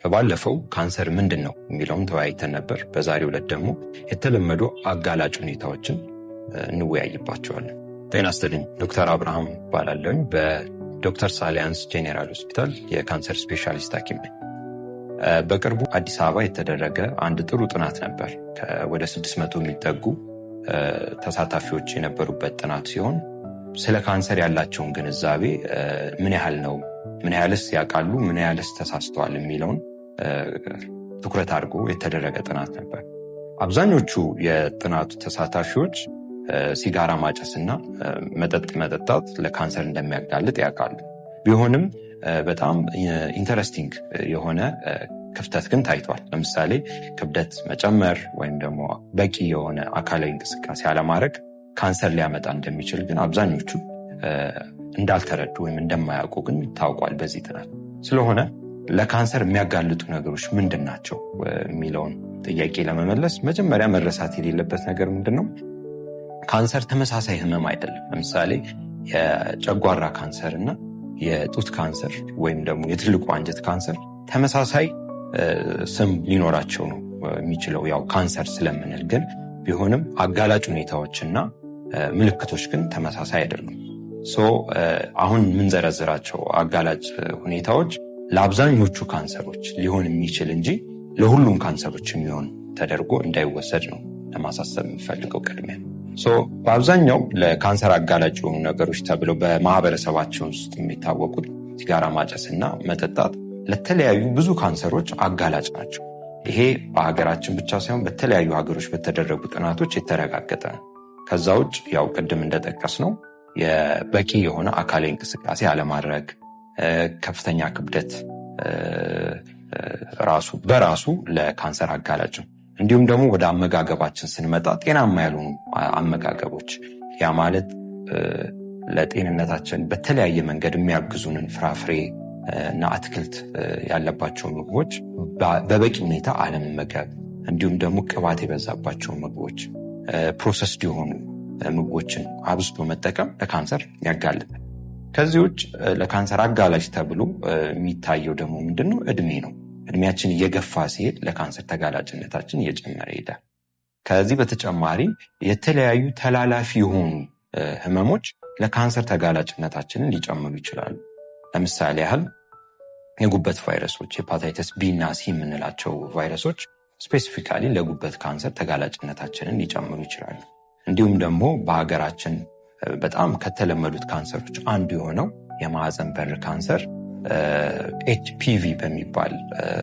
በባለፈው ካንሰር ምንድነው የሚለውን ተወያይተን ነበር። በዛሬው ዕለት ደግሞ የተለመዱ አጋላጭ ሁኔታዎችን እንወያይባቸዋለን። ጤና ይስጥልኝ። ዶክተር አብርሃም እባላለሁ። በዶክተርስ አሊያንስ ጄኔራል ሆስፒታል የካንሰር ስፔሻሊስት ሐኪም ነኝ። በቅርቡ አዲስ አበባ የተደረገ አንድ ጥሩ ጥናት ነበር። ወደ 600 የሚጠጉ ተሳታፊዎች የነበሩበት ጥናት ሲሆን ስለ ካንሰር ያላቸውን ግንዛቤ ምን ያህል ነው፣ ምን ያህልስ ያውቃሉ፣ ምን ያህልስ ተሳስተዋል የሚለውን ትኩረት አድርጎ የተደረገ ጥናት ነበር። አብዛኞቹ የጥናቱ ተሳታፊዎች ሲጋራ ማጨስና መጠጥ መጠጣት ለካንሰር እንደሚያጋልጥ ያውቃሉ። ቢሆንም በጣም ኢንተረስቲንግ የሆነ ክፍተት ግን ታይቷል። ለምሳሌ ክብደት መጨመር ወይም ደግሞ በቂ የሆነ አካላዊ እንቅስቃሴ አለማድረግ ካንሰር ሊያመጣ እንደሚችል ግን አብዛኞቹ እንዳልተረዱ ወይም እንደማያውቁ ግን ታውቋል በዚህ ጥናት። ስለሆነ ለካንሰር የሚያጋልጡ ነገሮች ምንድን ናቸው የሚለውን ጥያቄ ለመመለስ መጀመሪያ መረሳት የሌለበት ነገር ምንድን ነው? ካንሰር ተመሳሳይ ህመም አይደለም። ለምሳሌ የጨጓራ ካንሰር እና የጡት ካንሰር ወይም ደግሞ የትልቁ አንጀት ካንሰር ተመሳሳይ ስም ሊኖራቸው ነው የሚችለው ያው ካንሰር ስለምንል፣ ግን ቢሆንም አጋላጭ ሁኔታዎችና ምልክቶች ግን ተመሳሳይ አይደሉም። አሁን የምንዘረዝራቸው አጋላጭ ሁኔታዎች ለአብዛኞቹ ካንሰሮች ሊሆን የሚችል እንጂ ለሁሉም ካንሰሮች የሚሆን ተደርጎ እንዳይወሰድ ነው ለማሳሰብ የሚፈልገው ቅድሚያ። በአብዛኛው ለካንሰር አጋላጭ የሆኑ ነገሮች ተብለው በማህበረሰባችን ውስጥ የሚታወቁት ሲጋራ ማጨስና መጠጣት ለተለያዩ ብዙ ካንሰሮች አጋላጭ ናቸው። ይሄ በሀገራችን ብቻ ሳይሆን በተለያዩ ሀገሮች በተደረጉ ጥናቶች የተረጋገጠ ነው። ከዛ ውጭ ያው ቅድም እንደጠቀስ ነው የበቂ የሆነ አካላዊ እንቅስቃሴ አለማድረግ፣ ከፍተኛ ክብደት በራሱ ለካንሰር አጋላጭ ነው። እንዲሁም ደግሞ ወደ አመጋገባችን ስንመጣ ጤናማ ያልሆኑ አመጋገቦች፣ ያ ማለት ለጤንነታችን በተለያየ መንገድ የሚያግዙንን ፍራፍሬ እና አትክልት ያለባቸው ምግቦች በበቂ ሁኔታ አለመመገብ፣ እንዲሁም ደግሞ ቅባት የበዛባቸው ምግቦች፣ ፕሮሰስድ የሆኑ ምግቦችን አብዝቶ መጠቀም ለካንሰር ያጋልጣል። ከዚህ ውጭ ለካንሰር አጋላጭ ተብሎ የሚታየው ደግሞ ምንድነው? እድሜ ነው። እድሜያችን እየገፋ ሲሄድ ለካንሰር ተጋላጭነታችን እየጨመረ ይሄዳል። ከዚህ በተጨማሪ የተለያዩ ተላላፊ የሆኑ ህመሞች ለካንሰር ተጋላጭነታችንን ሊጨምሩ ይችላሉ። ለምሳሌ ያህል የጉበት ቫይረሶች፣ ሄፓታይተስ ቢ እና ሲ የምንላቸው ቫይረሶች ስፔሲፊካሊ ለጉበት ካንሰር ተጋላጭነታችንን ሊጨምሩ ይችላሉ። እንዲሁም ደግሞ በሀገራችን በጣም ከተለመዱት ካንሰሮች አንዱ የሆነው የማህፀን በር ካንሰር ኤችፒቪ በሚባል